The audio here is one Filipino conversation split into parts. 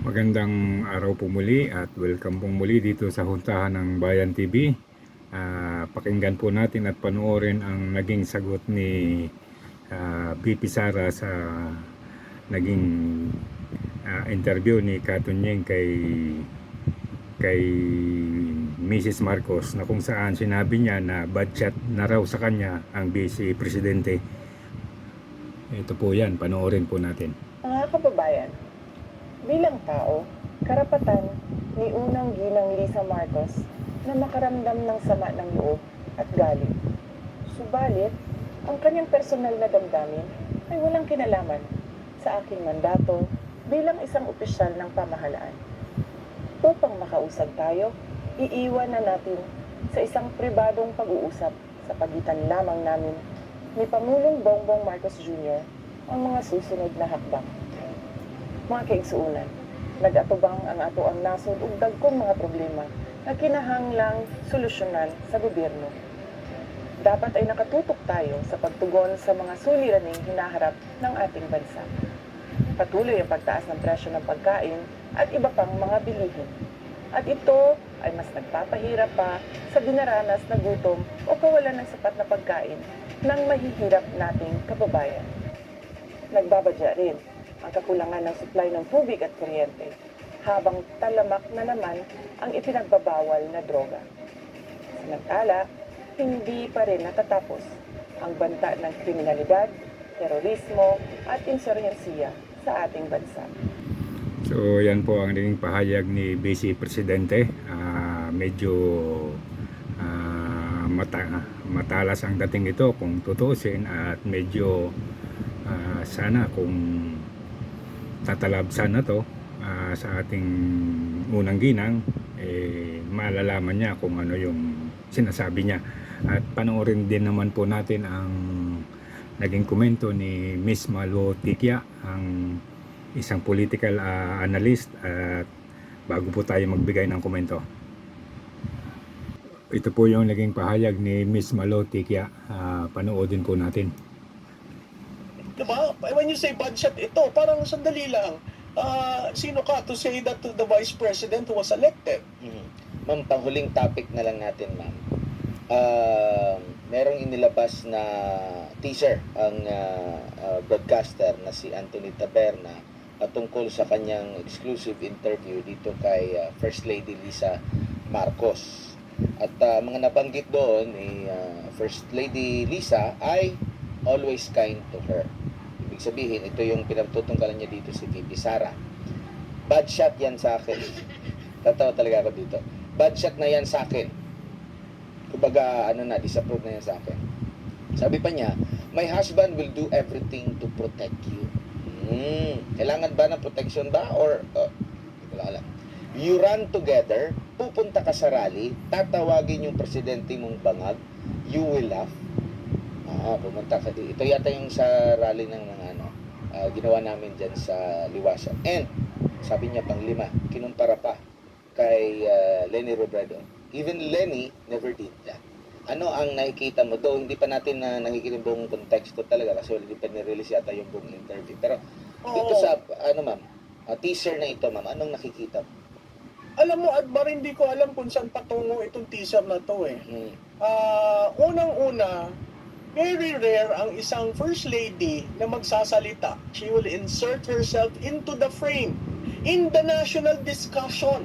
Magandang araw po muli at welcome po muli dito sa Huntahan ng Bayan TV. Pakinggan po natin at panoorin ang naging sagot ni VP Sara sa naging interview ni Katunyeng kay Mrs. Marcos, na kung saan sinabi niya na bad shot na raw sa kanya ang Vice Presidente. Ito po yan, panoorin po natin. Mga kababayan, bilang tao, karapatan ni unang ginang Lisa Marcos na makaramdam ng sama ng loob at galit. Subalit, ang kanyang personal na damdamin ay walang kinalaman sa aking mandato bilang isang opisyal ng pamahalaan. Upang makausap tayo, iiwan na natin sa isang pribadong pag-uusap sa pagitan lamang namin ni Pangulong Bongbong Marcos Jr. ang mga susunod na hakbang. Mga kaigsuunan, nagatubang ang ato ang nasod ug dagkong mga problema na kinahanglang solusyonan sa gobyerno. Dapat ay nakatutok tayo sa pagtugon sa mga suliraning hinaharap ng ating bansa. Patuloy ang pagtaas ng presyo ng pagkain at iba pang mga bilihin. At ito ay mas nagpapahirap pa sa dinaranas na gutom o kawalan ng sapat na pagkain ng mahihirap nating kababayan. Nagbabadya rin ang kakulangan ng supply ng tubig at kuryente, habang talamak na naman ang ipinagbabawal na droga. Samantala, hindi pa rin natatapos ang banta ng kriminalidad, terorismo at insurhensiya sa ating bansa. So yan po ang naging pahayag ni Vice Presidente. Medyo matalas ang dating ito kung tutusin, at medyo sana kung tatalab sana to sa ating unang ginang, malalaman niya kung ano yung sinasabi niya. At panoorin din naman po natin ang naging komento ni Miss Malo Tikia, ang isang political analyst, at bago po tayo magbigay ng komento, ito po yung naging pahayag ni Miss Malo Tikia. Panoodin po natin. Diba? When you say budget, ito, parang sandali lang. Sino ka to say that to the Vice President who was elected? Ma'am, panghuling topic na lang natin, ma'am. Merong inilabas na teaser ang broadcaster na si Anthony Taberna tungkol sa kanyang exclusive interview dito kay First Lady Lisa Marcos. At mga nabanggit doon ni First Lady Lisa ay always kind to her. Ibig sabihin, ito yung pinagtutunggalan niya dito si VP Sara. Bad shot yan sa akin. Tatawa talaga ako dito. Bad shot na yan sa akin. Kumbaga, disapprove na yan sa akin. Sabi pa niya, my husband will do everything to protect you. Kailangan ba ng protection ba? Or, wala alam. You run together, pupunta ka sa rally, tatawagin yung presidente mong bangag, you will laugh. Pumunta ka dito. Ito yata yung sa rally ng mga ginawa namin dyan sa Liwasan. And, sabi niya pang 5, kinumpara pa kay Leni Robredo. Even Leni never did that. Ano ang nakikita mo? Doon, hindi pa natin nakikita yung buong konteksto talaga kasi hindi pa nirelease yata yung buong interview. Pero, dito sa, ma'am, teaser na ito, ma'am, anong nakikita mo? Alam mo, Adbar, hindi ko alam kung saan patungo itong teaser na to eh. Unang-una, very rare ang isang First Lady na magsasalita. She will insert herself into the frame, in the national discussion.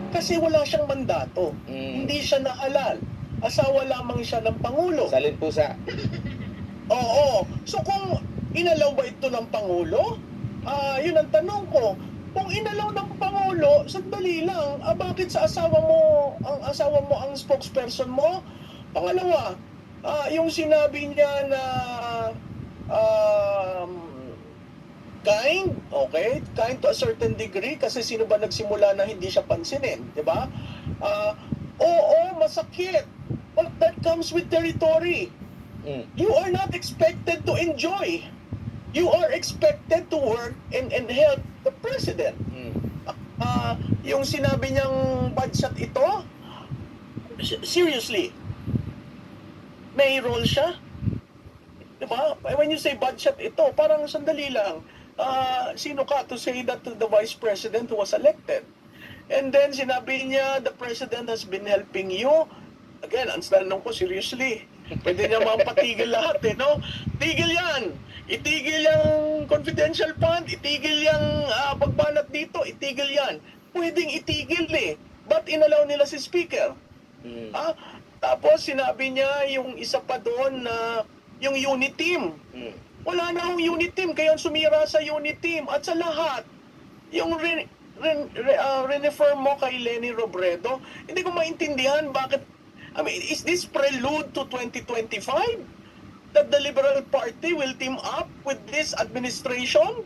Kasi wala siyang mandato. Hindi siya nahalal. Asawa lamang siya ng Pangulo. Salin pusa. Oo. So kung inalaw ba ito ng Pangulo? Yun ang tanong ko. Kung inalaw ng Pangulo, sandali lang, bakit sa asawa mo ang spokesperson mo? Pangalawa, yung sinabi niya na kind, okay? Kind to a certain degree kasi sino ba nagsimula na hindi siya pansinin, di ba? Oo, masakit. But that comes with territory. You are not expected to enjoy. You are expected to work and help the president. Yung sinabi niyang bad shot ito, seriously, may role siya? Diba? When you say bad shot ito, parang sandali lang. sino ka to say that to the vice president who was elected? And then sinabi niya, the president has been helping you. Again, ang tanong ko, seriously, pwede niya mapatigil lahat, no? Tigil yan! Itigil yung confidential fund, itigil yung pagbanat dito, itigil yan. Pwedeng itigil Ba't inalaw nila si speaker? Tapos sinabi niya yung isa pa doon na yung unit team. Wala na akong unit team, kaya sumira sa unit team. At sa lahat, yung refer mo kay Lenny Robredo, hindi ko maintindihan bakit. I mean, is this prelude to 2025? That the Liberal Party will team up with this administration?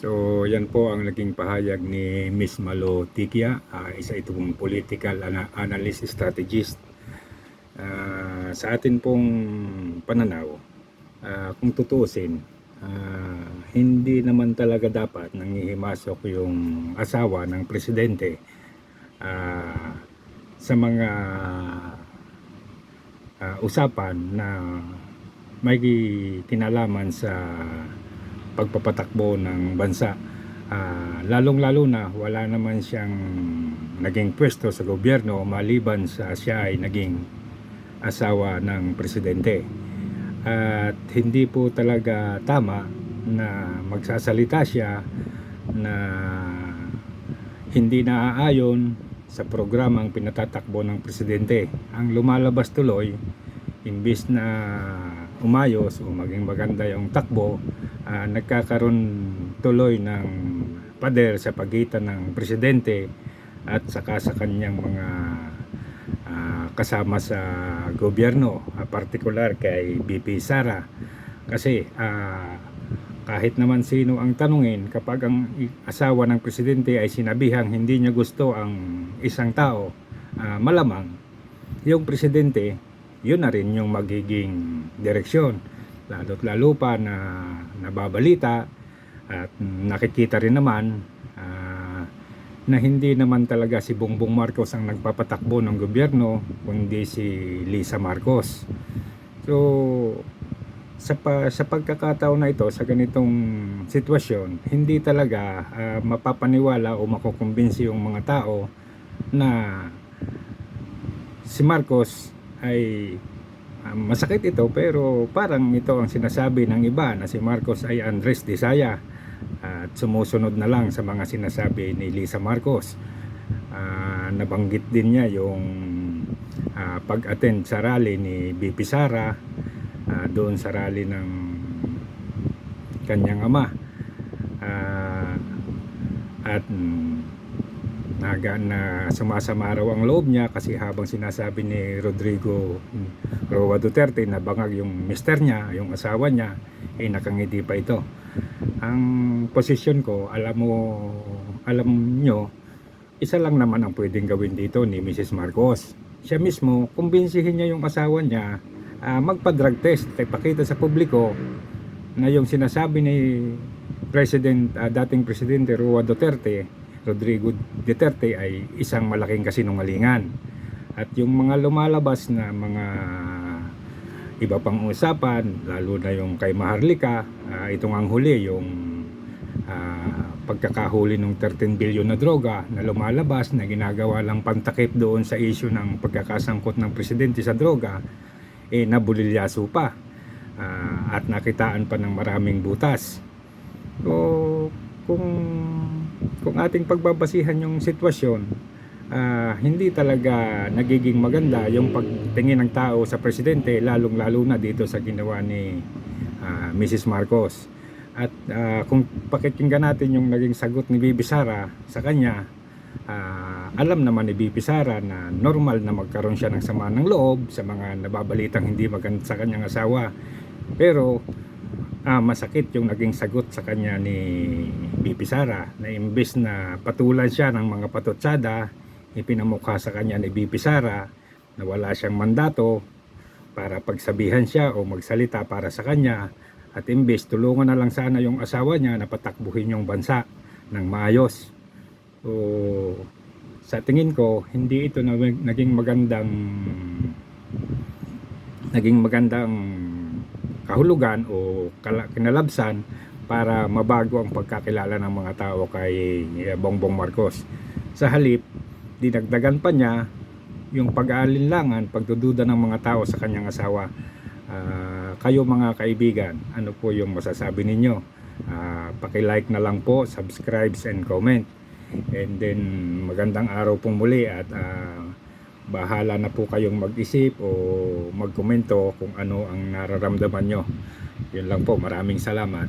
So yan po ang naging pahayag ni Miss Malo Tikia, isa itong political analyst strategist. Sa atin pong pananaw, kung tutuusin, hindi naman talaga dapat nangihimasok yung asawa ng presidente sa mga usapan na may kinalaman sa pagpapatakbo ng bansa. Lalong-lalo na wala naman siyang naging pwesto sa gobyerno maliban sa siya ay naging asawa ng presidente. At hindi po talaga tama na magsasalita siya na hindi naaayon sa programang pinatatakbo ng presidente. Ang lumalabas tuloy, imbis na umayos o maging maganda yung takbo, nagkakaroon tuloy ng pader sa pagitan ng presidente at saka sa kanyang mga kasama sa gobyerno, partikular kay BP Sara. Kasi kahit naman sino ang tanungin, kapag ang asawa ng presidente ay sinabihang hindi niya gusto ang isang tao, malamang yung presidente, yun na rin yung magiging direksyon. Lalo't lalo pa na nababalita at nakikita rin naman na hindi naman talaga si Bongbong Marcos ang nagpapatakbo ng gobyerno, kundi si Lisa Marcos. So sa pagkakataon na ito, sa ganitong sitwasyon, hindi talaga mapapaniwala o makukumbinsi yung mga tao na si Marcos ay masakit ito, pero parang ito ang sinasabi ng iba na si Marcos ay Andres Disaya at sumusunod na lang sa mga sinasabi ni Lisa Marcos. Nabanggit din niya yung pag-attend sa rally ni BP Sara, doon sa rally ng kanyang ama, at na sumasama raw ang loob niya kasi habang sinasabi ni Rodrigo Roa Duterte na bangag yung mister niya, yung asawa niya, ay nakangiti pa ito. Ang posisyon ko, alam nyo, isa lang naman ang pwedeng gawin dito ni Mrs. Marcos. Siya mismo, kumbinsihin niya yung asawa niya, magpa-drug test, ipakita sa publiko na yung sinasabi ni dating Presidente Rodrigo Duterte ay isang malaking kasinungalingan. At yung mga lumalabas na mga iba pang usapan, lalo na yung kay Maharlika, itong ang huli, yung pagkakahuli ng 13 billion na droga na lumalabas na ginagawa lang pantakip doon sa issue ng pagkakasangkot ng presidente sa droga, nabulilyaso pa at nakitaan pa ng maraming butas. So kung ating pagbabasihan yung sitwasyon, hindi talaga nagiging maganda yung pagtingin ng tao sa presidente, lalong-lalo na dito sa ginawa ni Mrs. Marcos. At kung pakikinggan natin yung naging sagot ni BP Sara sa kanya, alam naman ni BP Sara na normal na magkaroon siya ng sama ng loob sa mga nababalitang hindi maganda sa kanyang asawa. Pero masakit yung naging sagot sa kanya ni BP Sara, na imbes na patulan siya ng mga patutsada, ipinamukha sa kanya ni BP Sara na wala siyang mandato para pagsabihan siya o magsalita para sa kanya, at imbes tulungan na lang sana yung asawa niya na patakbuhin yung bansa ng maayos. So sa tingin ko, hindi ito naging magandang kahulugan o kinalabsan para mabago ang pagkakilala ng mga tao kay Bongbong Marcos. Sa halip, dinagdagan pa niya yung pag-aalinlangan, pagdududa ng mga tao sa kanyang asawa. Kayo mga kaibigan, ano po yung masasabi ninyo? Paki-like na lang po, subscribe and comment. And then magandang araw pong muli at bahala na po kayong mag-isip o magkomento kung ano ang nararamdaman nyo. Yun lang po, maraming salamat.